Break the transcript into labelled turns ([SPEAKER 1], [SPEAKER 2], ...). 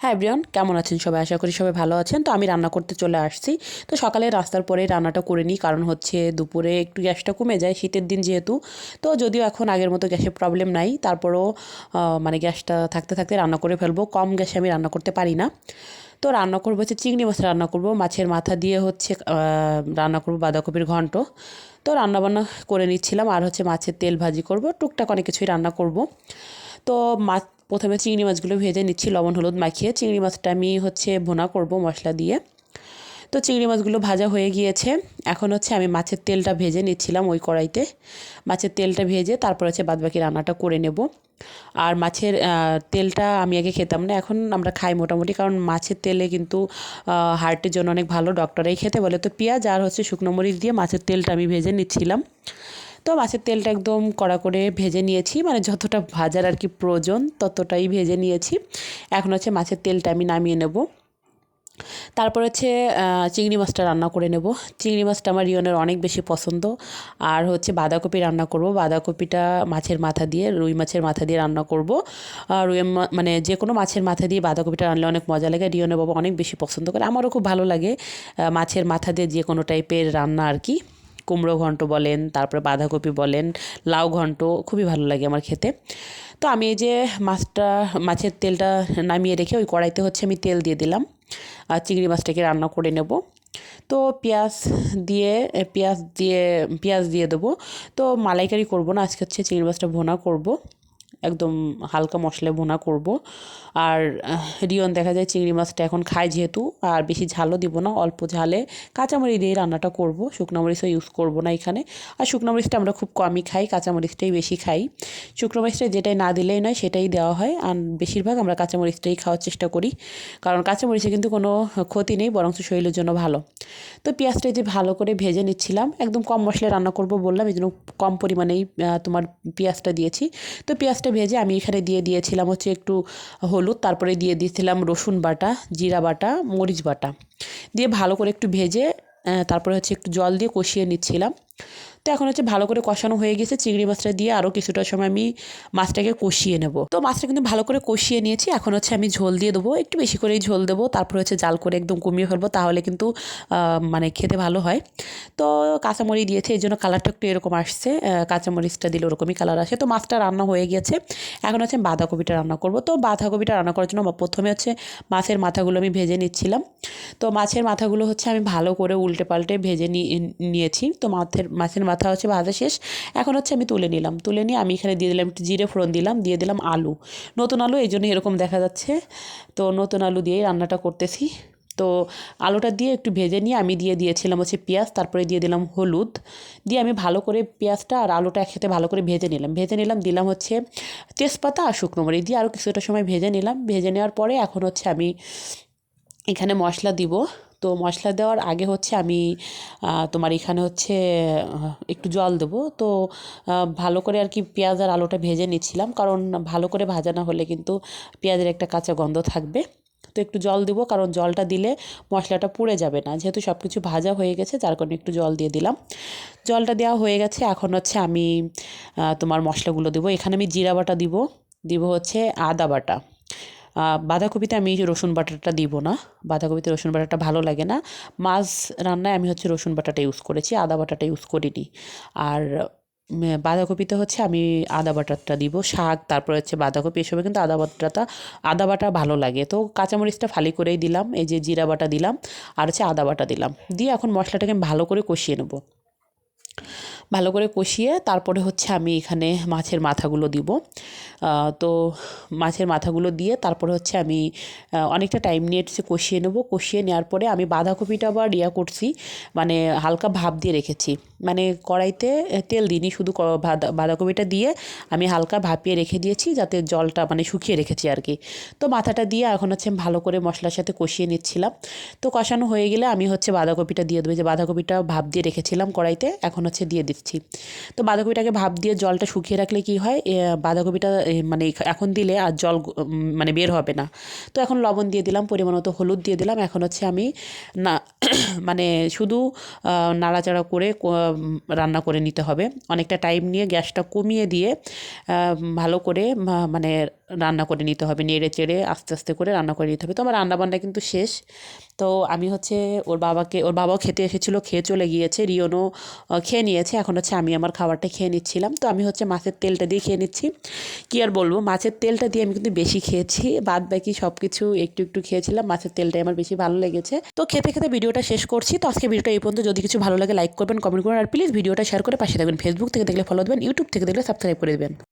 [SPEAKER 1] হ্যাঁ এভরিওয়ান, কেমন আছেন সবাই? আশা করি সবাই ভালো আছেন। তো আমি রান্না করতে চলে আসছি। তো সকালে রাস্তার পরেই রান্নাটা করে নিই, কারণ হচ্ছে দুপুরে একটু গ্যাসটা কমে যায় শীতের দিন যেহেতু। তো যদিও এখন আগের মতো গ্যাসের প্রবলেম নাই, তারপরেও মানে গ্যাসটা থাকতে থাকতে রান্না করে ফেলবো। কম গ্যাসে আমি রান্না করতে পারি না। তো রান্না করবো হচ্ছে চিংড়ি মাছ রান্না করব, মাছের মাথা দিয়ে হচ্ছে রান্না করব বাঁধাকপির ঘন্ট। তো রান্নাবান্না করে নিচ্ছিলাম, আর হচ্ছে মাছের তেল ভাজি করব, টুকটাক অনেক কিছুই রান্না করব। তো মাছ প্রথমে চিংড়ি মাছগুলো ভেজে নিচ্ছি লবণ হলুদ মাখিয়ে। চিংড়ি মাছটা আমি হচ্ছে ভুনা করব মশলা দিয়ে। তো চিংড়ি মাছগুলো ভাজা হয়ে গিয়েছে। এখন হচ্ছে আমি মাছের তেলটা ভেজে নিচ্ছিলাম ওই কড়াইতে। মাছের তেলটা ভেজে তারপর হচ্ছে বাদবাকি রান্নাটা করে নেব। আর মাছের তেলটা আমি আগে খেতাম না, এখন আমরা খাই মোটামুটি, কারণ মাছের তেলে কিন্তু হার্টের জন্য অনেক ভালো, ডক্টরাই খেতে বলে। তো পেঁয়াজ আর হচ্ছে শুকনো মরিচ দিয়ে মাছের তেলটা আমি ভেজে নিচ্ছিলাম। তো মাছের তেলটা একদম কড়া করে ভেজে নিয়েছি, মানে যতটা ভাজার আর কি প্রয়োজন ততটাই ভেজে নিয়েছি। এখন হচ্ছে মাছের তেলটা আমি নামিয়ে নেব। তারপর হচ্ছে চিংড়ি মাছটা রান্না করে নেব। চিংড়ি মাছটা আমার রিয়নের অনেক বেশি পছন্দ। আর হচ্ছে বাঁধাকপি রান্না করব, বাঁধাকপিটা মাছের মাথা দিয়ে, রুই মাছের মাথা দিয়ে রান্না করব। রুই মানে যে কোনো মাছের মাথা দিয়ে বাঁধাকপিটা রান্নালে অনেক মজা লাগে। রিয়নের বাবা অনেক বেশি পছন্দ করে, আমারও খুব ভালো লাগে মাছের মাথা দিয়ে যে কোনো টাইপের রান্না আর কি। কুমড়ো ঘন্ট বলেন, তারপরে বাঁধাকপি বলেন, লাউ ঘন্ট খুবই ভালো লাগে আমার খেতে। তো আমি এই যে মাছের তেলটা নামিয়ে রেখে ওই কড়াইতে হচ্ছে আমি তেল দিয়ে দিলাম, আর চিংড়ি মাছটাকে রান্না করে নেব। তো পেঁয়াজ দিয়ে দেবো। তো মালাইকারি করব না, আজকে হচ্ছে চিংড়ি মাছটা ভুনা করব, একদম হালকা মশলায় ভুনা করব। আর রিয়ন দেখা যায় চিংড়ি মাছটা এখন খায় যেহেতু, আর বেশি ঝালও দিব না, অল্প ঝালে কাঁচামরিচ দিয়ে রান্নাটা করব, শুকনো মরিচও ইউজ করব না এখানে। আর শুকনো মরিচটা আমরা খুব কমই খাই, কাঁচামরিচটাই বেশি খাই। শুকনো মরিচটা যেটাই না দিলেই নয় সেটাই দেওয়া হয়, আর বেশিরভাগ আমরা কাঁচামরিচটাই খাওয়ার চেষ্টা করি, কারণ কাঁচামরিচে কিন্তু কোনো ক্ষতি নেই, বরং শরীরের জন্য ভালো। তো পেঁয়াজটা যে ভালো করে ভেজে নিচ্ছিলাম, একদম কম মশলায় রান্না করব বললাম, এই জন্য কম পরিমাণেই তোমার পেঁয়াজটা দিয়েছি। তো পেঁয়াজটা ভেজে আমি এখানে দিয়ে দিয়েছিলাম হচ্ছে একটু হলুদ, তারপরে দিয়ে দিয়েছিলাম রসুন বাটা, জিরা বাটা, মরিচ বাটা দিয়ে ভালো করে একটু ভেজে তারপরে হচ্ছে একটু জল দিয়ে কষিয়ে নিচ্ছিলাম। তো এখন হচ্ছে ভালো করে কষানো হয়ে গেছে, চিংড়ি মাছটা দিয়ে আরও কিছুটা সময় আমি মাছটাকে কষিয়ে নেব। তো মাছটা কিন্তু ভালো করে কষিয়ে নিয়েছি, এখন হচ্ছে আমি ঝোল দিয়ে দেবো, একটু বেশি করেই ঝোল দেবো, তারপর হচ্ছে জাল করে একদম কমিয়ে ফেলবো, তাহলে কিন্তু মানে খেতে ভালো হয়। তো কাঁচামরিচ দিয়েছে, এই জন্য কালারটা একটু এরকম আসছে, কাঁচামরিচটা দিলে ওরকমই কালার আসে। তো মাছটা রান্না হয়ে গেছে, এখন হচ্ছে বাঁধাকপিটা রান্না করব। তো বাঁধাকপিটা রান্না করার জন্য প্রথমে হচ্ছে মাছের মাথাগুলো আমি ভেজে নিচ্ছিলাম। তো মাছের মাথাগুলো হচ্ছে আমি ভালো করে উল্টে পাল্টে ভেজে নিয়েছি। তো মাছের মাথা হচ্ছে ভাজা শেষ, এখন হচ্ছে আমি তুলে নিলাম। তুলে নিয়ে আমি এখানে দিয়ে দিলাম একটু জিরে ফোড়ন দিলাম, দিয়ে দিলাম আলু, নতুন আলু, এই জন্য এরকম দেখা যাচ্ছে। তো নতুন আলু দিয়েই রান্নাটা করতেছি। তো আলুটা দিয়ে একটু ভেজে নিয়ে আমি দিয়ে দিয়েছিলাম হচ্ছে পেঁয়াজ, তারপরে দিয়ে দিলাম হলুদ, দিয়ে আমি ভালো করে পেঁয়াজটা আর আলুটা একসাথে ভালো করে ভেজে নিলাম, দিলাম হচ্ছে তেজপাতা আর শুকনো মরিচ দিয়ে আরও কিছুটা সময় ভেজে নিলাম। ভেজে নেওয়ার পরে এখন হচ্ছে আমি এখানে মশলা দিব। তো মশলা দেওয়ার আগে হচ্ছে আমি তোমার এখানে হচ্ছে একটু জল দেবো। তো ভালো করে আর কি পেঁয়াজ আর আলুটা ভেজে নিচ্ছিলাম, কারণ ভালো করে ভাজা না হলে কিন্তু পেঁয়াজের একটা কাঁচা গন্ধ থাকবে। তো একটু জল দেবো, কারণ জলটা দিলে মশলাটা পুড়ে যাবে না, যেহেতু সব কিছু ভাজা হয়ে গেছে যার কারণে একটু জল দিয়ে দিলাম। জলটা দেওয়া হয়ে গেছে, এখন হচ্ছে আমি তোমার মশলাগুলো দেবো। এখানে আমি জিরা বাটা দিব হচ্ছে আদা বাটা। বাঁধাকপিতে আমি রসুন বাটাটা দিব না, বাঁধাকপিতে রসুন বাটাটা ভালো লাগে না। মাছ রান্নায় আমি হচ্ছে রসুন বাটাটা ইউজ করেছি, আদা বাটাটা ইউজ করিনি। আর বাঁধাকপিতে হচ্ছে আমি আদা বাটাটা দিব। শাক, তারপর হচ্ছে বাঁধাকপি, এসবে কিন্তু আদা বাটা ভালো লাগে। তো কাঁচামরিচটা ফালি করেই দিলাম, এই যে জিরা বাটা দিলাম, আর হচ্ছে আদা বাটা দিলাম, দিয়ে এখন মশলাটাকে আমি ভালো করে কষিয়ে নেব। ভালো করে কষিয়ে তারপরে হচ্ছে আমি এখানে মাছের মাথাগুলো দিব। তো মাছের মাথাগুলো দিয়ে তারপরে হচ্ছে আমি অনেকটা টাইম নিয়ে হচ্ছে কষিয়ে নেব। কষিয়ে নেওয়ার পরে আমি বাঁধাকপিটা আবার করছি, মানে হালকা ভাপ দিয়ে রেখেছি, মানে কড়াইতে তেল দিইনি, শুধু বাঁধাকপিটা দিয়ে আমি হালকা ভাপিয়ে রেখে দিয়েছি, যাতে জলটা মানে শুকিয়ে রেখেছি আর কি। তো মাথাটা দিয়ে এখন হচ্ছে ভালো করে মশলার সাথে কষিয়ে নিচ্ছিলাম। তো কষানো হয়ে গেলে আমি হচ্ছে বাঁধাকপিটা দিয়ে দেবো, যে বাঁধাকপিটা ভাপ দিয়ে রেখেছিলাম কড়াইতে, এখন হচ্ছে দিয়ে দিচ্ছি। তো বাঁধাকপিটাকে ভাপ দিয়ে জলটা শুকিয়ে রাখলে কি হয়, বাঁধাকপিটা মানে এখন দিলে আর জল মানে বের হবে না। তো এখন লবণ দিয়ে দিলাম, পরিমাণ মতো হলুদ দিয়ে দিলাম। এখন হচ্ছে আমি না মানে শুধু নাড়াচাড়া করে রান্না করে নিতে হবে, অনেকটা টাইম নিয়ে গ্যাসটা কমিয়ে দিয়ে ভালো করে মানে রান্না করে নিতে হবে, নেড়ে চেড়ে আস্তে আস্তে করে রান্না করে নিতে হবে। তো আমার রান্নাবান্না কিন্তু শেষ। তো আমি হচ্ছে ওর বাবাও খেতে এসেছিলো, খেয়ে চলে গিয়েছে, রিওনও খেয়ে নিয়েছে। এখন হচ্ছে আমি আমার খাবারটা খেয়ে নিচ্ছিলাম। তো আমি হচ্ছে মাছের তেলটা দিয়ে খেয়ে নিচ্ছি। কী আর বলবো, মাছের তেলটা দিয়ে আমি কিন্তু বেশি খেয়েছি, বাদ বাকি সব কিছু একটু একটু খেয়েছিলাম, মাছের তেলটাই আমার বেশি ভালো লেগেছে। তো খেতে খেতে ভিডিওটা শেষ করছি। তো আজকে ভিডিওটা এই পর্যন্ত। যদি কিছু ভালো লাগে লাইক করবেন, কমেন্ট করবেন, আর প্লিজ ভিডিওটা শেয়ার করে পাশে থাকবেন। ফেসবুক থেকে দেখলে ফলো দেবেন, ইউটিউব থেকে দেখলে সাবস্ক্রাইব করে দেবেন।